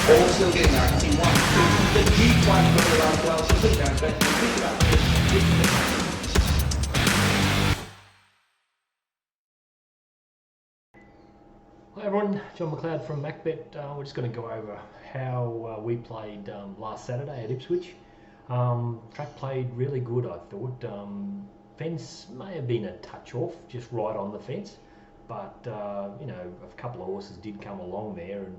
All still getting there. I can see one, two, the Jeep one coming around as well. She's put it down, but pick it up. Hi everyone, John McLeod from Macbet. We're just going to go over how we played last Saturday at Ipswich. Track played really good, I thought. Fence may have been a touch off, just right on the fence, but you know, a couple of horses did come along there, and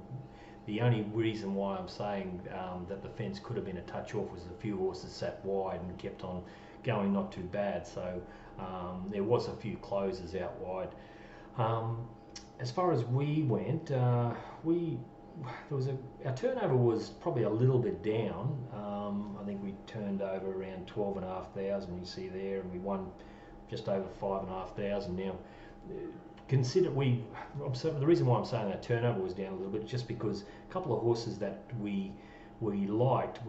the only reason why I'm saying that the fence could have been a touch off was a few horses sat wide and kept on going not too bad, so there was a few closes out wide. As far as we went, our turnover was probably a little bit down. I think we turned over around 12,500, you see there, and we won just over 5,500. Now, the reason why I'm saying that turnover was down a little bit is just because a couple of horses that we liked,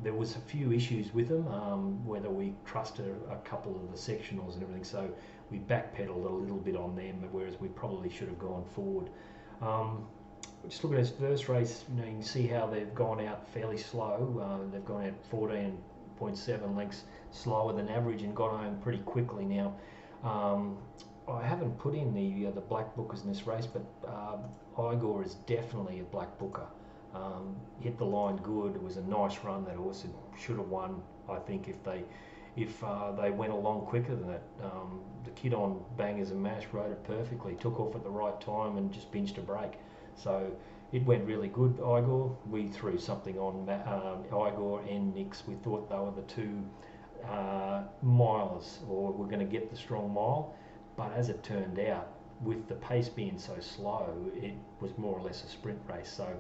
there was a few issues with them, whether we trusted a couple of the sectionals and everything, so we backpedaled a little bit on them, whereas we probably should have gone forward. Just look at this first race, you can see how they've gone out fairly slow. They've gone out 14.7 lengths slower than average and got home pretty quickly. Now, I haven't put in the black bookers in this race, but Igor is definitely a black booker. Hit the line good. It was a nice run. That horse should have won, I think, if they went along quicker than that. The kid on Bangers and Mash rode it perfectly, took off at the right time and just pinched a break. So it went really good. Igor, we threw something on Igor and Nix. We thought they were the two milers, or we're going to get the strong mile, but as it turned out, with the pace being so slow, it was more or less a sprint race. So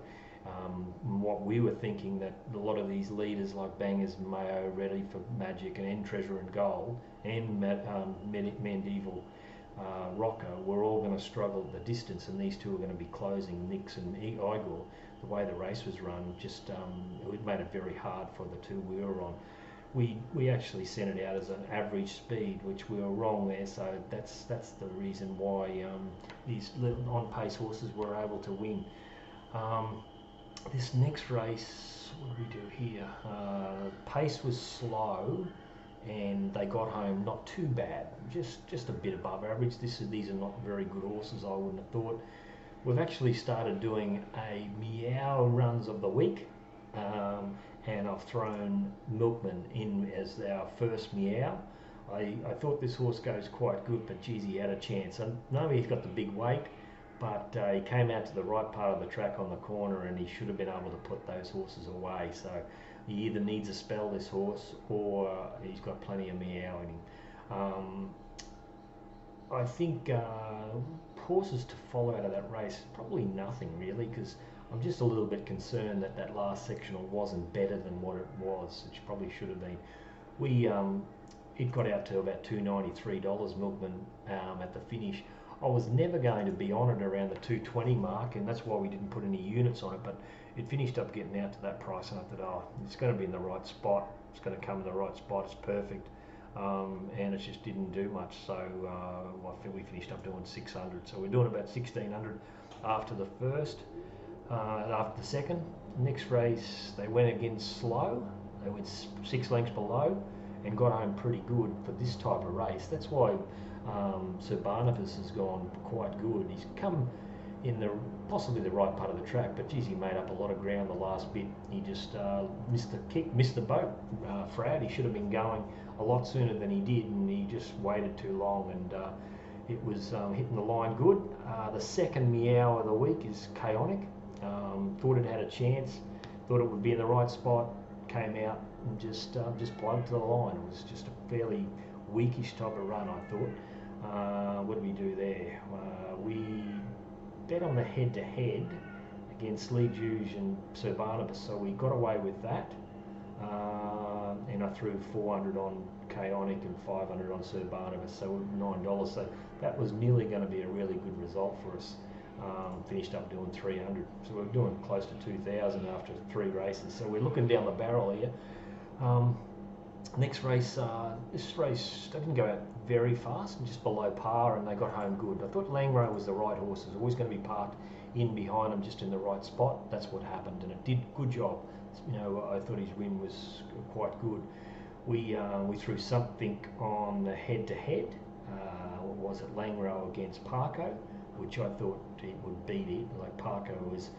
what we were thinking, that a lot of these leaders like Bangers, Mayo, Ready for Magic, and Treasure and Gold, and Medieval Rocker were all going to struggle at the distance, and these two are going to be closing. Nix and Igor, the way the race was run, just it made it very hard for the two we were on. We actually sent it out as an average speed, which we were wrong there, so that's the reason why these on-pace horses were able to win. This next race, what do we do here? Pace was slow, and they got home not too bad, just a bit above average. These are not very good horses, I wouldn't have thought. We've actually started doing a meow runs of the week, and I've thrown Milkman in as our first meow. I thought this horse goes quite good, but geez, he had a chance. I know he's got the big weight, but he came out to the right part of the track on the corner, and he should have been able to put those horses away. So he either needs a spell, this horse, or he's got plenty of meow in him. I think horses to follow out of that race, probably nothing really, because I'm just a little bit concerned that that last sectional wasn't better than what it was, which probably should have been. It got out to about $293 Milkman at the finish. I was never going to be on it around the 220 mark, and that's why we didn't put any units on it, but it finished up getting out to that price, and I thought, oh, it's going to be in the right spot, it's going to come in the right spot, it's perfect, and it just didn't do much. So I think we finished up doing 600, so we're doing about 1600 after the first. After the second, next race they went again slow. They went 6 lengths below and got home pretty good for this type of race. That's why Sir Barnabas has gone quite good. He's come in possibly the right part of the track, but geez, he made up a lot of ground the last bit. He just missed the boat. Frad, he should have been going a lot sooner than he did, and he just waited too long, and it was hitting the line good. The second meow of the week is Chaotic. Thought it had a chance, thought it would be in the right spot, came out and just plugged to the line. It was just a fairly weakish type of run, I thought. What did we do there? We bet on the head-to-head against Lee Juge and Sir Barnabas, so we got away with that. And I threw 400 on Chaotic and 500 on Sir Barnabas, so $9. So that was nearly going to be a really good result for us. Finished up doing 300, so we're doing close to 2,000 after 3 races. So we're looking down the barrel here. Next race, this race they didn't go out very fast and just below par, and they got home good. I thought Langro was the right horse. It was always going to be parked in behind him, just in the right spot. That's what happened, and it did good job. I thought his win was quite good. We threw something on the head-to-head. What was it? Langro against Parko, which I thought it would beat it. Like Parko was,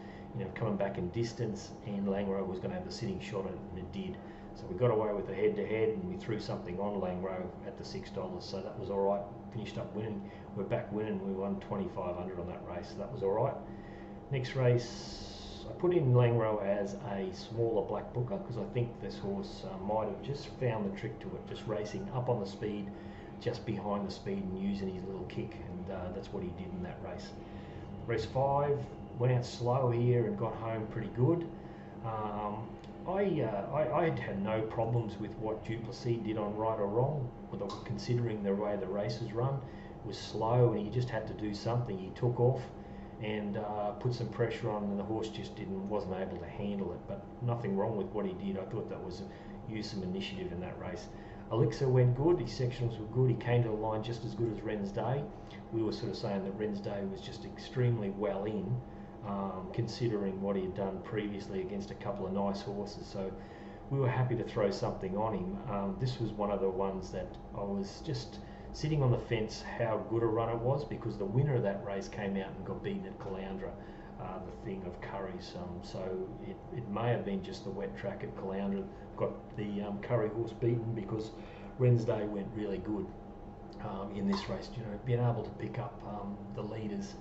coming back in distance, and Langro was going to have the sitting shot at it, and it did. So we got away with the head-to-head, and we threw something on Langro at the $6. So that was all right. Finished up winning. We're back winning. We won 2,500 on that race. So that was all right. Next race, I put in Langro as a smaller black booker because I think this horse might have just found the trick to it, just racing up on the speed, just behind the speed, and using his little kick, and that's what he did in that race. Race 5, went out slow here and got home pretty good. I had no problems with what Duplessis did on right or wrong, considering the way the races run. It was slow, and he just had to do something. He took off and put some pressure on, and the horse just wasn't able to handle it. But nothing wrong with what he did. I thought that was used some initiative in that race. Elixir went good. His sectionals were good. He came to the line just as good as Rensday. We were sort of saying that Rensday was just extremely well in. Considering what he had done previously against a couple of nice horses, so we were happy to throw something on him. This was one of the ones that I was just sitting on the fence how good a run it was, because the winner of that race came out and got beaten at Caloundra, the thing of Curry's. So it may have been just the wet track at Caloundra got the Curry horse beaten, because Rensday went really good in this race. Being able to pick up the leaders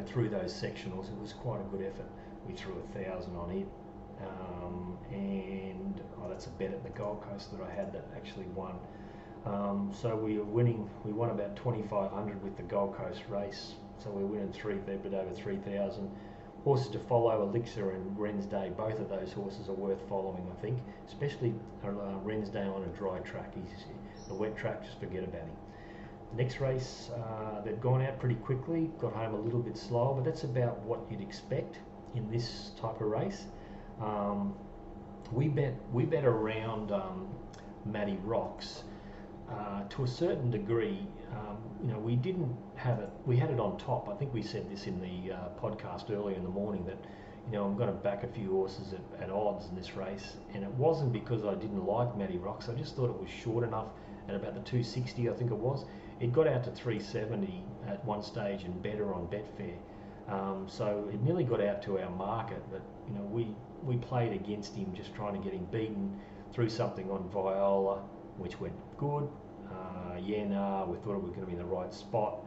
through those sectionals, it was quite a good effort. We threw 1,000 on it, and that's a bet at the Gold Coast that I had that actually won. So we were winning. We won about 2,500 with the Gold Coast race. So we were winning a bit over 3,000. Horses to follow, Elixir and Rensday. Both of those horses are worth following, I think. Especially Rensday on a dry track. The wet track, just forget about him. Next race, they'd gone out pretty quickly, got home a little bit slower, but that's about what you'd expect in this type of race. We bet around Matty Rocks to a certain degree. We didn't have it. We had it on top. I think we said this in the podcast earlier in the morning that I'm going to back a few horses at odds in this race, and it wasn't because I didn't like Matty Rocks. I just thought it was short enough at about the 260, I think it was. It got out to 370 at one stage and better on Betfair. So it nearly got out to our market, but we played against him, just trying to get him beaten. Threw something on Viola, which went good. Yenar, we thought it was going to be in the right spot.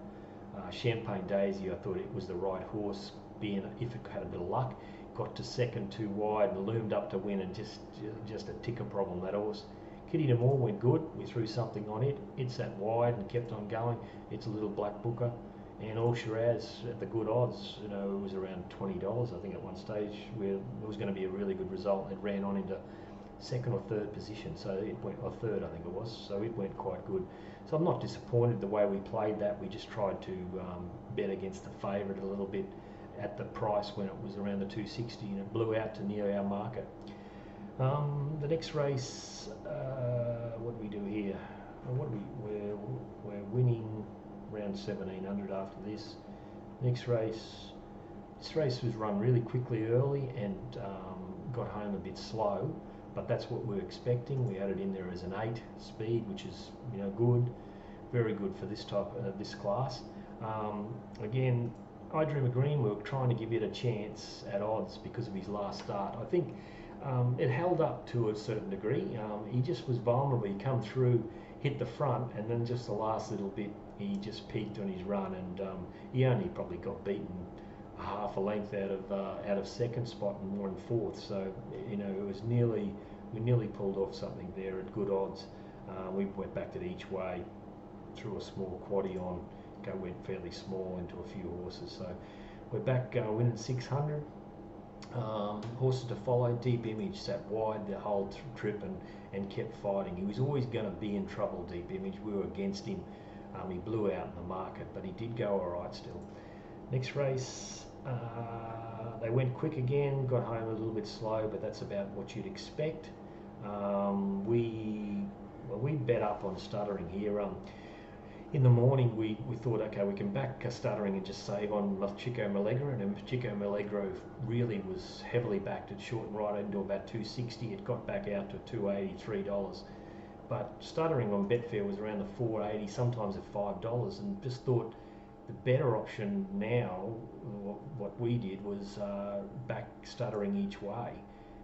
Champagne Daisy, I thought it was the right horse, being if it had a bit of luck. Got to second too wide and loomed up to win, and just a ticker problem, that horse. Kitty D'Amour went good. We threw something on it. It sat wide and kept on going. It's a little black booker. And All Shiraz at the good odds, it was around $20, I think, at one stage, where it was going to be a really good result. It ran on into second or third position, so it went, or third, I think it was, so it went quite good. So I'm not disappointed the way we played that. We just tried to bet against the favourite a little bit at the price when it was around the 260, and it blew out to near our market. The next race, what do we do here? We're winning around 1,700 after this. Next race, this race was run really quickly early and got home a bit slow, but that's what we were expecting. We had it in there as an 8 speed, which is good, very good for this type this class. Again, I Dream of Green, we were trying to give it a chance at odds because of his last start. I think it held up to a certain degree. He just was vulnerable. He come through, hit the front, and then just the last little bit, he just peaked on his run, and he only probably got beaten half a length out of second spot and more in fourth. So it was we nearly pulled off something there at good odds. We went back to each way, threw a small quaddie on, went fairly small into a few horses. So we're back winning 600. Horses to follow, Deep Image sat wide the whole trip and kept fighting. He was always going to be in trouble, Deep Image. We were against him. He blew out in the market, but he did go all right still. Next race, they went quick again, got home a little bit slow, but that's about what you'd expect. We Well, we bet up on Stuttering here. In the morning, we thought, okay, we can back Stuttering and just save on Chico Malegro, and Chico Malegro really was heavily backed. It shortened right into about 260. It got back out to $283. But Stuttering on Betfair was around the 480, sometimes at $5, and just thought the better option now, what we did was back Stuttering each way,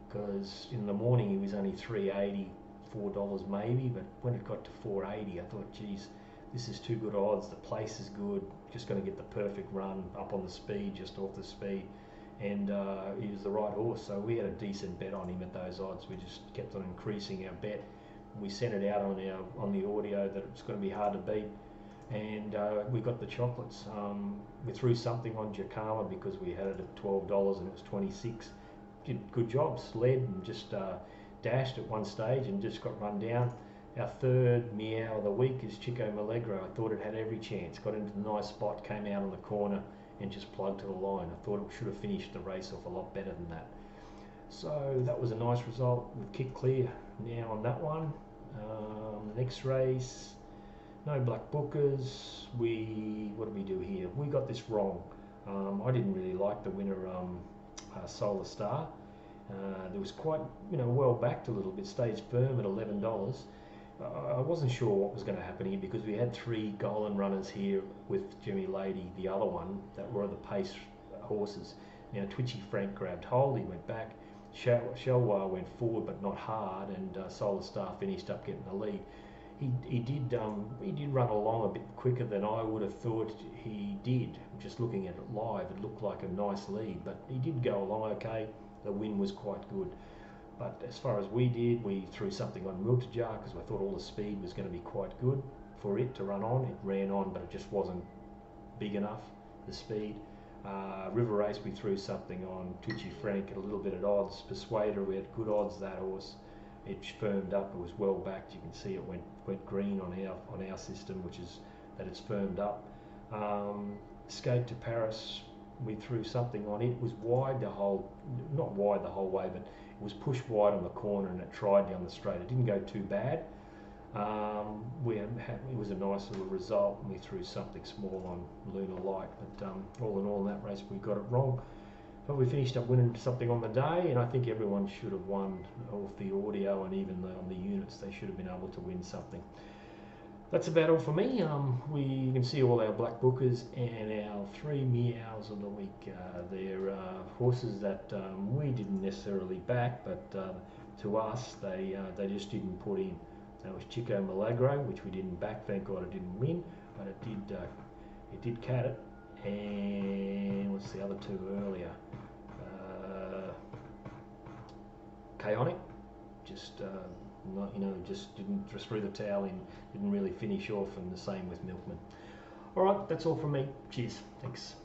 because in the morning he was only 380, $4 maybe, but when it got to 480, I thought, geez, this is too good odds. The place is good. Just going to get the perfect run up on the speed, just off the speed, and he was the right horse. So we had a decent bet on him at those odds. We just kept on increasing our bet. We sent it out on the audio that it's going to be hard to beat, and we got the chocolates. We threw something on Jacama because we had it at $12 and it was 26. Did good jobs, led and just dashed at one stage and just got run down. Our third meow of the week is Chico Malegro. I thought it had every chance. Got into the nice spot, came out on the corner and just plugged to the line. I thought it should have finished the race off a lot better than that. So that was a nice result. We've kicked clear now on that one. The next race, no black bookers. What did we do here? We got this wrong. I didn't really like the winner, Solar Star. There was quite, well backed a little bit, stayed firm at $11. I wasn't sure what was going to happen here because we had three golden runners here with Jimmy Lady, the other one, that were the pace horses. Now Twitchy Frank grabbed hold, he went back. Shelwar went forward but not hard, and Solar Star finished up getting the lead. He did run along a bit quicker than I would have thought he did. Just looking at it live, it looked like a nice lead, but he did go along okay. The win was quite good. But as far as we did, we threw something on Multijar because I thought all the speed was going to be quite good for it to run on. It ran on, but it just wasn't big enough, the speed. River Race, we threw something on Twitchy Frank at a little bit at odds. Persuader, we had good odds, that horse. It firmed up, it was well backed. You can see it went green on our system, which is that it's firmed up. Escape to Paris, we threw something on. It was wide not wide the whole way, but it was pushed wide on the corner and it tried down the straight. It didn't go too bad. It was a nice little result, and we threw something small on Lunar Light, but all in all in that race we got it wrong. But we finished up winning something on the day, and I think everyone should have won off the audio, and even on the units they should have been able to win something. That's about all for me. You can see all our black bookers and our three meows of the week. They're horses that we didn't necessarily back, but to us they just didn't put in. That was Chico Milagro, which we didn't back. Thank God it didn't win, but it did cat it. And what's the other two earlier? Chaotic, just just threw the towel in, didn't really finish off, and the same with Milkman. All right, that's all from me. Cheers, thanks.